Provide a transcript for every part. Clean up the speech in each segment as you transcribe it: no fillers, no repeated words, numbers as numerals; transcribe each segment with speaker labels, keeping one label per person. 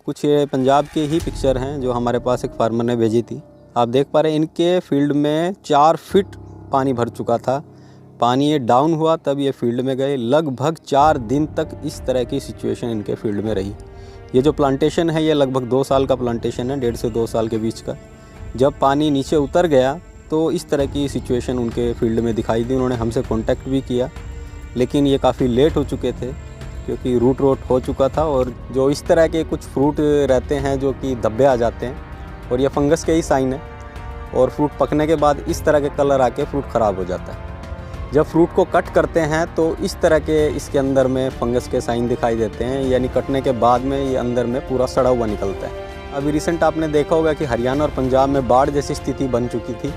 Speaker 1: कुछ ये पंजाब के ही पिक्चर हैं जो हमारे पास एक फार्मर ने भेजी थी। आप देख पा रहे हैं इनके फील्ड में 4 फीट पानी भर चुका था। पानी ये डाउन हुआ तब ये फील्ड में गए। लगभग 4 दिन तक इस तरह की सिचुएशन इनके फील्ड में रही। ये जो प्लांटेशन है ये लगभग 2 साल का प्लांटेशन है, 1.5 से 2 साल के बीच का। जब पानी नीचे उतर गया तो इस तरह की सिचुएशन उनके फील्ड में दिखाई दी। उन्होंने हमसे कांटेक्ट भी किया, लेकिन ये काफ़ी लेट हो चुके थे क्योंकि रूट रोट हो चुका था। और जो इस तरह के कुछ फ्रूट रहते हैं जो कि धब्बे आ जाते हैं, और ये फंगस के ही साइन है। और फ्रूट पकने के बाद इस तरह के कलर आके फ्रूट ख़राब हो जाता है। जब फ्रूट को कट करते हैं तो इस तरह के इसके अंदर में फंगस के साइन दिखाई देते हैं, यानी कटने के बाद में ये अंदर में पूरा सड़ा हुआ निकलता है। अभी रिसेंट आपने देखा होगा कि हरियाणा और पंजाब में बाढ़ जैसी स्थिति बन चुकी थी।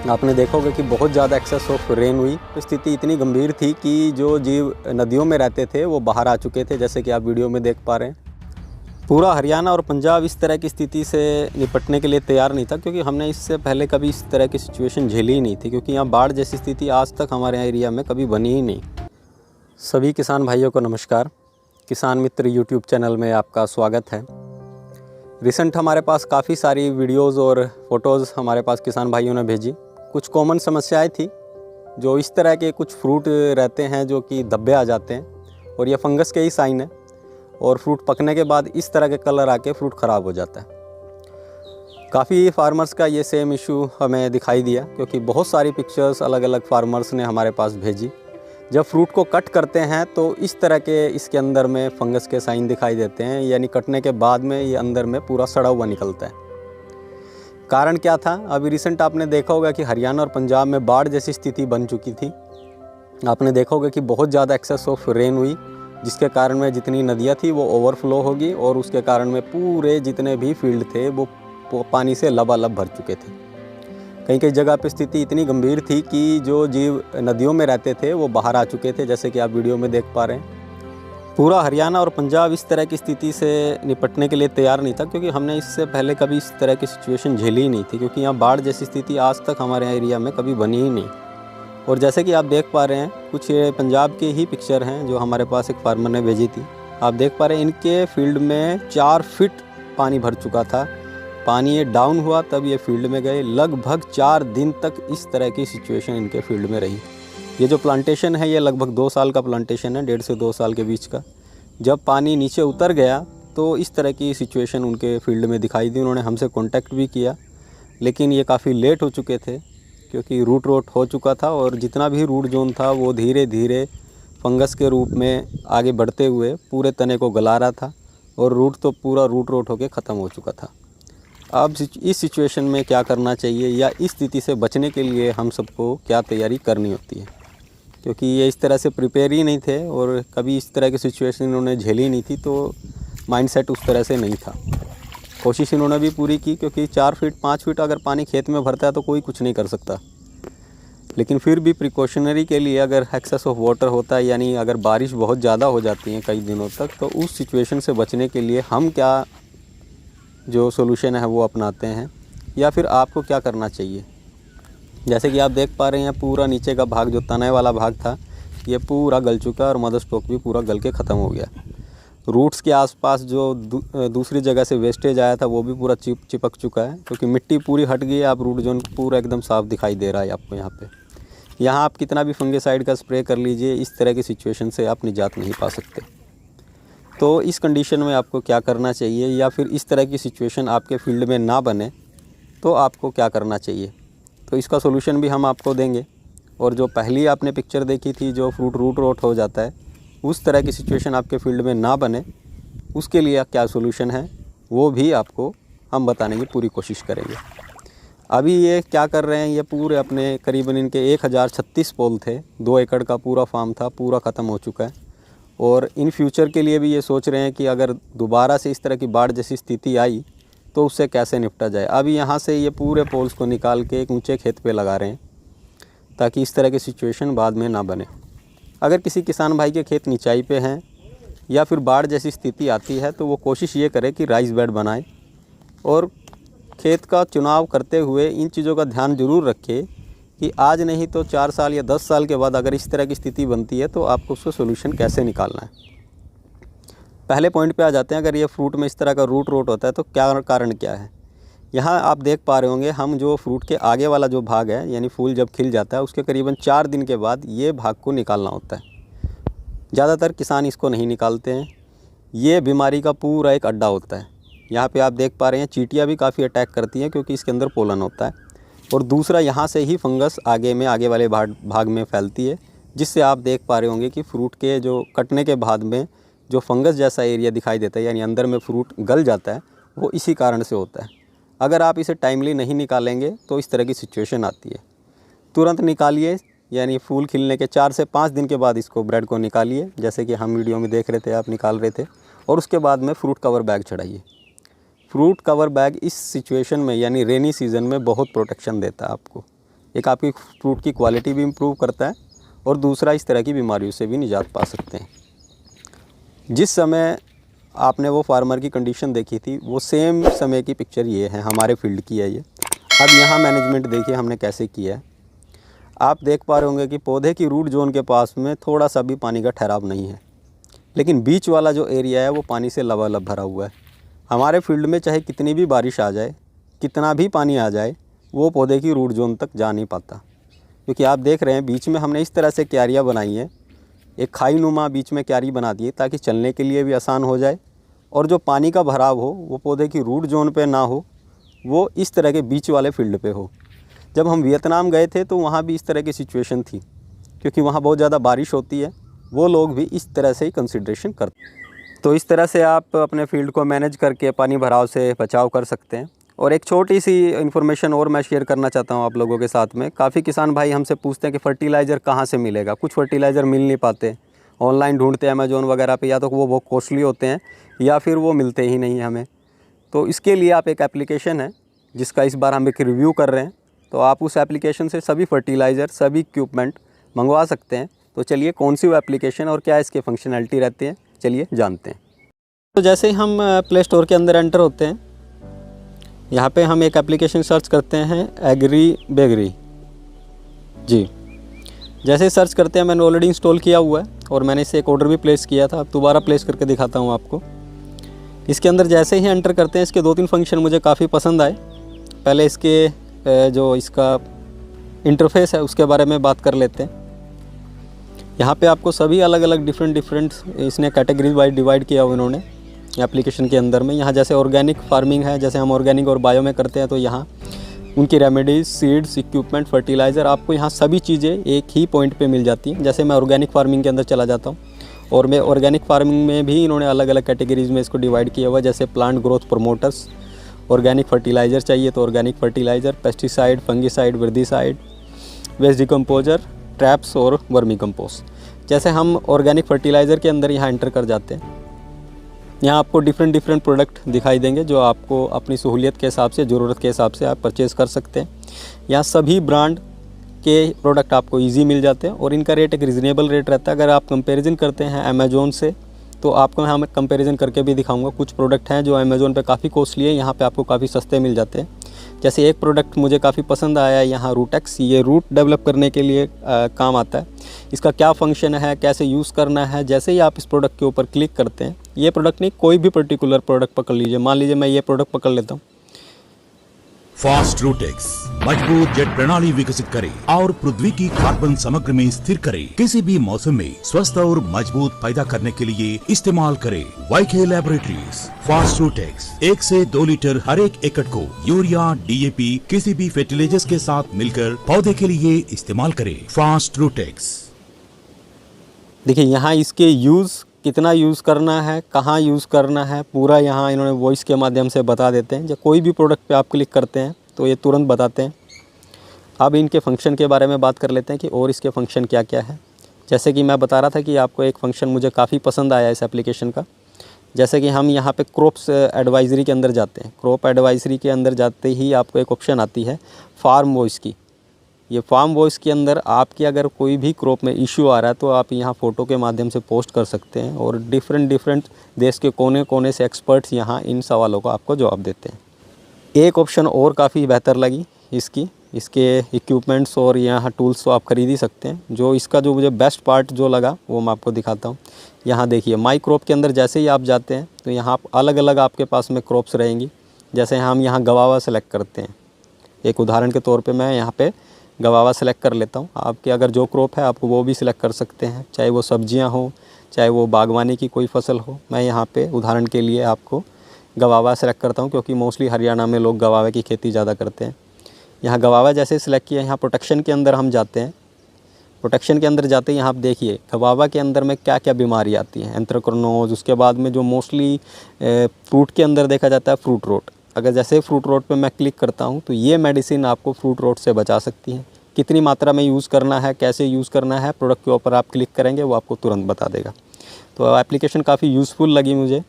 Speaker 1: आपने देखा होगा कि बहुत ज़्यादा एक्सेस ऑफ रेन हुई। तो स्थिति इतनी गंभीर थी कि जो जीव नदियों में रहते थे वो बाहर आ चुके थे, जैसे कि आप वीडियो में देख पा रहे हैं। पूरा हरियाणा और पंजाब इस तरह की स्थिति से निपटने के लिए तैयार नहीं था, क्योंकि हमने इससे पहले कभी इस तरह की सिचुएशन झेली ही नहीं थी। क्योंकि यहाँ बाढ़ जैसी स्थिति आज तक हमारे एरिया में कभी बनी ही नहीं। सभी किसान भाइयों को नमस्कार। किसान मित्र यूट्यूब चैनल में आपका स्वागत है। रिसेंट हमारे पास काफ़ी सारी वीडियोज़ और फोटोज़ हमारे पास किसान भाइयों ने भेजी। कुछ कॉमन समस्याएं थी। जो इस तरह के कुछ फ्रूट रहते हैं जो कि धब्बे आ जाते हैं, और ये फंगस के ही साइन है। और फ्रूट पकने के बाद इस तरह के कलर आके फ्रूट ख़राब हो जाता है। काफ़ी फार्मर्स का ये सेम इशू हमें दिखाई दिया, क्योंकि बहुत सारी पिक्चर्स अलग अलग फार्मर्स ने हमारे पास भेजी। जब फ्रूट को कट करते हैं तो इस तरह के इसके अंदर में फंगस के साइन दिखाई देते हैं, यानी कटने के बाद में ये अंदर में पूरा सड़ा हुआ निकलता है। कारण क्या था? अभी रिसेंट आपने देखा होगा कि हरियाणा और पंजाब में बाढ़ जैसी स्थिति बन चुकी थी। आपने देखा होगा कि बहुत ज़्यादा एक्सेस ऑफ रेन हुई, जिसके कारण में जितनी नदियाँ थी वो ओवरफ्लो होगी, और उसके कारण में पूरे जितने भी फील्ड थे वो पानी से लबालब भर चुके थे। कई कई जगह पे स्थिति इतनी गंभीर थी कि जो जीव नदियों में रहते थे वो बाहर आ चुके थे, जैसे कि आप वीडियो में देख पा रहे हैं। पूरा हरियाणा और पंजाब इस तरह की स्थिति से निपटने के लिए तैयार नहीं था, क्योंकि हमने इससे पहले कभी इस तरह की सिचुएशन झेली ही नहीं थी। क्योंकि यहाँ बाढ़ जैसी स्थिति आज तक हमारे एरिया में कभी बनी ही नहीं। और जैसे कि आप देख पा रहे हैं, कुछ ये पंजाब के ही पिक्चर हैं जो हमारे पास एक फार्मर ने भेजी थी। आप देख पा रहे हैं इनके फील्ड में 4 फीट पानी भर चुका था। पानी ये डाउन हुआ तब ये फील्ड में गए। लगभग 4 दिन तक इस तरह की सिचुएशन इनके फील्ड में रही। ये जो प्लांटेशन है ये लगभग 2 साल का प्लांटेशन है, 1.5 से 2 साल के बीच का। जब पानी नीचे उतर गया तो इस तरह की सिचुएशन उनके फील्ड में दिखाई दी। उन्होंने हमसे कांटेक्ट भी किया, लेकिन ये काफ़ी लेट हो चुके थे क्योंकि रूट रोट हो चुका था। और जितना भी रूट जोन था वो धीरे धीरे फंगस के रूप में आगे बढ़ते हुए पूरे तने को गला रहा था, और रूट तो पूरा रूट रोट होकर ख़त्म हो चुका था। अब इस सिचुएशन में क्या करना चाहिए, या इस स्थिति से बचने के लिए हम सबको क्या तैयारी करनी होती है, क्योंकि ये इस तरह से प्रिपेयर ही नहीं थे और कभी इस तरह की सिचुएशन इन्होंने झेली नहीं थी, तो माइंडसेट उस तरह से नहीं था। कोशिश इन्होंने भी पूरी की, क्योंकि 4 फीट 5 फीट अगर पानी खेत में भरता है तो कोई कुछ नहीं कर सकता। लेकिन फिर भी प्रिकॉशनरी के लिए अगर एक्सेस ऑफ वाटर होता है, यानी अगर बारिश बहुत ज़्यादा हो जाती है कई दिनों तक, तो उस सिचुएशन से बचने के लिए हम क्या जो सोल्यूशन है वो अपनाते हैं, या फिर आपको क्या करना चाहिए। जैसे कि आप देख पा रहे हैं पूरा नीचे का भाग, जो तने वाला भाग था, ये पूरा गल चुका है, और मदर स्टॉक भी पूरा गल के ख़त्म हो गया। रूट्स के आसपास जो दूसरी जगह से वेस्टेज आया था वो भी पूरा चिपक चुका है, क्योंकि मिट्टी पूरी हट गई है। आप रूट जोन पूरा एकदम साफ़ दिखाई दे रहा है आपको यहाँ पे। यहाँ आप कितना भी फंगिसाइड का स्प्रे कर लीजिए, इस तरह की सिचुएशन से आप निजात नहीं पा सकते। तो इस कंडीशन में आपको क्या करना चाहिए, या फिर इस तरह की सिचुएशन आपके फील्ड में ना बने तो आपको क्या करना चाहिए, तो इसका सोल्यूशन भी हम आपको देंगे। और जो पहली आपने पिक्चर देखी थी जो फ्रूट रूट रोट हो जाता है, उस तरह की सिचुएशन आपके फील्ड में ना बने, उसके लिए क्या सोल्यूशन है वो भी आपको हम बताने की पूरी कोशिश करेंगे। अभी ये क्या कर रहे हैं, ये पूरे अपने करीबन इनके 1036 पोल थे, 2 एकड़ का पूरा फार्म था, पूरा ख़त्म हो चुका है। और इन फ्यूचर के लिए भी ये सोच रहे हैं कि अगर दोबारा से इस तरह की बाढ़ जैसी स्थिति आई तो उससे कैसे निपटा जाए। अभी यहाँ से ये पूरे पोल्स को निकाल के एक ऊंचे खेत पे लगा रहे हैं, ताकि इस तरह की सिचुएशन बाद में ना बने। अगर किसी किसान भाई के खेत निचाई पे हैं या फिर बाढ़ जैसी स्थिति आती है, तो वो कोशिश ये करे कि राइस बेड बनाए, और खेत का चुनाव करते हुए इन चीज़ों का ध्यान जरूर रखें कि आज नहीं तो 4 साल या 10 साल के बाद अगर इस तरह की स्थिति बनती है तो आपको उसका सोल्यूशन कैसे निकालना है। पहले पॉइंट पे आ जाते हैं। अगर ये फ्रूट में इस तरह का रूट होता है तो क्या कारण क्या है। यहाँ आप देख पा रहे होंगे, हम जो फ्रूट के आगे वाला जो भाग है, यानी फूल जब खिल जाता है उसके करीबन 4 दिन के बाद ये भाग को निकालना होता है। ज़्यादातर किसान इसको नहीं निकालते हैं। ये बीमारी का पूरा एक अड्डा होता है। यहाँ पे आप देख पा रहे हैं चींटियाँ भी काफ़ी अटैक करती हैं क्योंकि इसके अंदर पोलन होता है। और दूसरा, यहाँ से ही फंगस आगे वाले भाग में फैलती है, जिससे आप देख पा रहे होंगे कि फ्रूट के जो कटने के बाद में जो फंगस जैसा एरिया दिखाई देता है, यानी अंदर में फ्रूट गल जाता है, वो इसी कारण से होता है। अगर आप इसे टाइमली नहीं निकालेंगे तो इस तरह की सिचुएशन आती है। तुरंत निकालिए, यानी फूल खिलने के 4 से 5 दिन के बाद इसको ब्रेड को निकालिए, जैसे कि हम वीडियो में देख रहे थे, आप निकाल रहे थे। और उसके बाद में फ्रूट कवर बैग चढ़ाइए। फ्रूट कवर बैग इस सिचुएशन में, यानी रेनी सीज़न में, बहुत प्रोटेक्शन देता है आपको। एक आपकी फ्रूट की क्वालिटी भी इम्प्रूव करता है और दूसरा, इस तरह की बीमारियों से भी निजात पा सकते हैं। जिस समय आपने वो फार्मर की कंडीशन देखी थी, वो सेम समय की पिक्चर ये है, हमारे फील्ड की है ये। अब यहाँ मैनेजमेंट देखिए हमने कैसे किया है। आप देख पा रहे होंगे कि पौधे की रूट जोन के पास में थोड़ा सा भी पानी का ठहराव नहीं है, लेकिन बीच वाला जो एरिया है वो पानी से लबालब भरा हुआ है। हमारे फील्ड में चाहे कितनी भी बारिश आ जाए, कितना भी पानी आ जाए, वो पौधे की रूट जोन तक जा नहीं पाता। क्योंकि आप देख रहे हैं बीच में हमने इस तरह से क्यारियाँ बनाई हैं, एक खाई नुमा बीच में क्यारी बना दी है ताकि चलने के लिए भी आसान हो जाए। और जो पानी का भराव हो वो पौधे की रूट जोन पे ना हो, वो इस तरह के बीच वाले फील्ड पे हो। जब हम वियतनाम गए थे तो वहाँ भी इस तरह की सिचुएशन थी, क्योंकि वहाँ बहुत ज़्यादा बारिश होती है। वो लोग भी इस तरह से ही कंसिडरेशन करते हैं। तो इस तरह से आप अपने फील्ड को मैनेज करके पानी भराव से बचाव कर सकते हैं। और एक छोटी सी इन्फॉर्मेशन और मैं शेयर करना चाहता हूँ आप लोगों के साथ में। काफ़ी किसान भाई हमसे पूछते हैं कि फ़र्टिलाइज़र कहाँ से मिलेगा। कुछ फ़र्टिलाइज़र मिल नहीं पाते, ऑनलाइन ढूंढते हैं अमेज़ॉन वगैरह पे, या तो वो बहुत कॉस्टली होते हैं या फिर वो मिलते ही नहीं हमें। तो इसके लिए आप एक एप्लीकेशन है जिसका इस बार हम एक रिव्यू कर रहे हैं, तो आप उस एप्लीकेशन से सभी फ़र्टिलाइज़र, सभी इक्विपमेंट मंगवा सकते हैं। तो चलिए, कौन सी वो एप्लीकेशन और क्या इसके फंक्शनैलिटी रहती है, चलिए जानते हैं। तो जैसे ही हम प्ले स्टोर के अंदर एंटर होते हैं, यहाँ पे हम एक एप्लीकेशन सर्च करते हैं, एग्री बेगरी जी। जैसे सर्च करते हैं, मैंने ऑलरेडी इंस्टॉल किया हुआ है और मैंने इसे एक ऑर्डर भी प्लेस किया था। अब दोबारा प्लेस करके दिखाता हूँ आपको। इसके अंदर जैसे ही एंटर करते हैं, इसके 2-3 फंक्शन मुझे काफ़ी पसंद आए। पहले इसके जो इसका इंटरफेस है उसके बारे में बात कर लेते हैं। यहाँ पे आपको सभी अलग अलग डिफरेंट इसने कैटेगरीज वाइज डिवाइड किया हुआ इन्होंने एप्लीकेशन के अंदर में। यहाँ जैसे ऑर्गेनिक फार्मिंग है, जैसे हम ऑर्गेनिक और बायो में करते हैं, तो यहाँ उनकी रेमेडीज़, सीड्स, इक्विपमेंट, फर्टिलाइज़र, आपको यहाँ सभी चीज़ें एक ही पॉइंट पे मिल जाती हैं। जैसे मैं ऑर्गेनिक फार्मिंग के अंदर चला जाता हूँ, और मैं ऑर्गेनिक फार्मिंग में भी इन्होंने अलग अलग कैटेगरीज़ में इसको डिवाइड किया हुआ है। जैसे plant growth promoters, organic fertiliser चाहिए तो organic fertiliser, pesticide, fungicide, weedicide, waste decomposer, traps और वर्मी कंपोस्ट। जैसे हम ऑर्गेनिक फर्टिलाइज़र के अंदर यहाँ एंटर कर जाते हैं, यहाँ आपको डिफरेंट प्रोडक्ट दिखाई देंगे जो आपको अपनी सहूलियत के हिसाब से, ज़रूरत के हिसाब से आप परचेज़ कर सकते हैं। यहाँ सभी ब्रांड के प्रोडक्ट आपको इजी मिल जाते हैं और इनका रेट एक रीज़नेबल रेट रहता है। अगर आप कंपैरिजन करते हैं अमेज़ॉन से, तो आपको यहाँ मैं कंपैरिजन करके भी दिखाऊंगा। कुछ प्रोडक्ट हैं जो अमेज़ॉन पे काफ़ी कॉस्टली है, यहाँ पे आपको काफ़ी सस्ते मिल जाते हैं। जैसे एक प्रोडक्ट मुझे काफ़ी पसंद आया है यहाँ, रूटेक्स। ये रूट डेवलप करने के लिए काम आता है। इसका क्या फंक्शन है, कैसे यूज़ करना है, जैसे ही आप इस प्रोडक्ट के ऊपर क्लिक करते हैं, ये प्रोडक्ट नहीं, कोई भी पर्टिकुलर प्रोडक्ट पकड़ लीजिए। मान लीजिए मैं ये प्रोडक्ट पकड़ लेता हूँ,
Speaker 2: फास्ट रूटेक्स मजबूत जेट प्रणाली विकसित करे और पृथ्वी की कार्बन समग्र में स्थिर करे। किसी भी मौसम में स्वस्थ और मजबूत पैदा करने के लिए इस्तेमाल करे। वाईके लैबोरेटरीज फास्ट रूटेक्स 1 से 2 लीटर हर एक एकड़ को यूरिया, डीएपी, किसी भी फर्टिलाइजर्स के साथ मिलकर पौधे के लिए इस्तेमाल करे। Fast Rootex.
Speaker 1: देखिए यहाँ इसके यूज़, कितना यूज़ करना है, कहाँ यूज़ करना है, पूरा यहाँ इन्होंने वॉइस के माध्यम से बता देते हैं। जब कोई भी प्रोडक्ट पे आप क्लिक करते हैं तो ये तुरंत बताते हैं। अब इनके फंक्शन के बारे में बात कर लेते हैं कि और इसके फंक्शन क्या क्या है। जैसे कि मैं बता रहा था कि आपको एक फंक्शन मुझे काफ़ी पसंद आया इस एप्लीकेशन का। जैसे कि हम यहाँ पे क्रॉप्स एडवाइज़री के अंदर जाते हैं। क्रॉप एडवाइज़री के अंदर जाते ही आपको एक ऑप्शन आती है फार्म वॉइस की। ये फार्म वॉइस के अंदर आपकी अगर कोई भी क्रॉप में इशू आ रहा है तो आप यहाँ फ़ोटो के माध्यम से पोस्ट कर सकते हैं, और डिफरेंट देश के कोने कोने से एक्सपर्ट्स यहाँ इन सवालों का आपको जवाब देते हैं। एक ऑप्शन और काफ़ी बेहतर लगी इसकी, इसके इक्विपमेंट्स और यहाँ टूल्स तो आप खरीद ही सकते हैं। जो इसका जो मुझे बेस्ट पार्ट जो लगा वो मैं आपको दिखाता हूँ। यहाँ देखिए माई क्रॉप के अंदर जैसे ही आप जाते हैं तो यहाँ अलग अलग आपके पास में क्रॉप्स रहेंगी। जैसे हम यहाँ गवावा सेलेक्ट करते हैं, एक उदाहरण के तौर पे मैं यहाँ पे गवावा सेलेक्ट कर लेता हूँ। आपके अगर जो क्रॉप है आप वो भी सिलेक्ट कर सकते हैं, चाहे वो सब्जियाँ हो, चाहे वो बागवानी की कोई फसल हो। मैं यहाँ पे उदाहरण के लिए आपको गवावा सेलेक्ट करता हूँ, क्योंकि मोस्टली हरियाणा में लोग गवावे की खेती ज़्यादा करते हैं। यहाँ गवावा जैसे सिलेक्ट किया, यहाँ प्रोटेक्शन के अंदर हम जाते हैं। प्रोटेक्शन के अंदर जाते ही यहाँ आप देखिए गवावा के अंदर में क्या क्या बीमारी आती है, एंथ्रेक्नोज। उसके बाद में जो मोस्टली फ्रूट के अंदर देखा जाता है फ्रूट रोट। अगर जैसे फ्रूट रोट पे मैं क्लिक करता हूँ तो ये मेडिसिन आपको फ्रूट रोट से बचा सकती है। कितनी मात्रा में यूज़ करना है, कैसे यूज़ करना है, प्रोडक्ट के ऊपर आप क्लिक करेंगे वो आपको तुरंत बता देगा। तो एप्लीकेशन काफ़ी यूज़फुल लगी मुझे।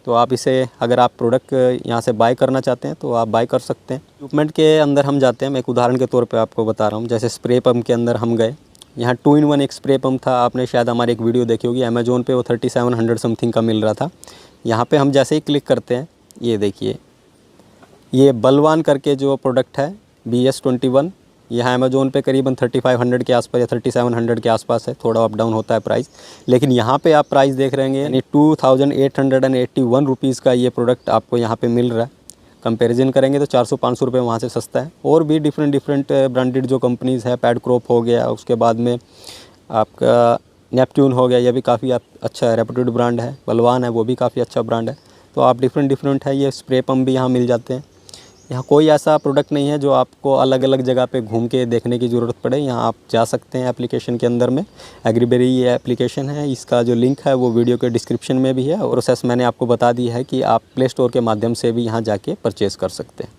Speaker 1: तो आप इसे अगर आप प्रोडक्ट यहाँ से बाय करना चाहते हैं तो आप बाय कर सकते हैं। इक्विपमेंट के अंदर हम जाते हैं, मैं एक उदाहरण के तौर पे आपको बता रहा हूँ। जैसे स्प्रे पम्प के अंदर हम गए, यहाँ 2-in-1 एक स्प्रे पम्प था। आपने शायद हमारी एक वीडियो देखी होगी, अमेज़ोन पे वो 3700 समथिंग का मिल रहा था। यहाँ पे हम जैसे ही क्लिक करते हैं, ये देखिए ये बलवान करके जो प्रोडक्ट है BS21, यहाँ अमेज़ोन पे करीबन 3500 के आसपास या 3700 के आसपास है, थोड़ा अप डाउन होता है प्राइस। लेकिन यहाँ पे आप प्राइस देख रहे हैं यानी 2881 रुपीज़ का ये प्रोडक्ट आपको यहाँ पे मिल रहा है। कंपैरिजन करेंगे तो 400-500 रुपये वहाँ से सस्ता है। और भी डिफरेंट ब्रांडेड जो कंपनीज़ है, पैड क्रॉप हो गया, उसके बाद में आपका नेपट्यून हो गया, ये भी काफ़ी अच्छा रेप्यूटेड ब्रांड है। बलवान है वो भी काफ़ी अच्छा ब्रांड है। तो आप डिफरेंट है, ये स्प्रे पम्प भी यहाँ मिल जाते हैं। यहाँ कोई ऐसा प्रोडक्ट नहीं है जो आपको अलग अलग जगह पे घूम के देखने की ज़रूरत पड़े। यहाँ आप जा सकते हैं एप्लीकेशन के अंदर में। एग्रीबेरी ये एप्लीकेशन है, इसका जो लिंक है वो वीडियो के डिस्क्रिप्शन में भी है। और प्रोसेस मैंने आपको बता दी है कि आप प्ले स्टोर के माध्यम से भी यहाँ जाके परचेज़ कर सकते हैं।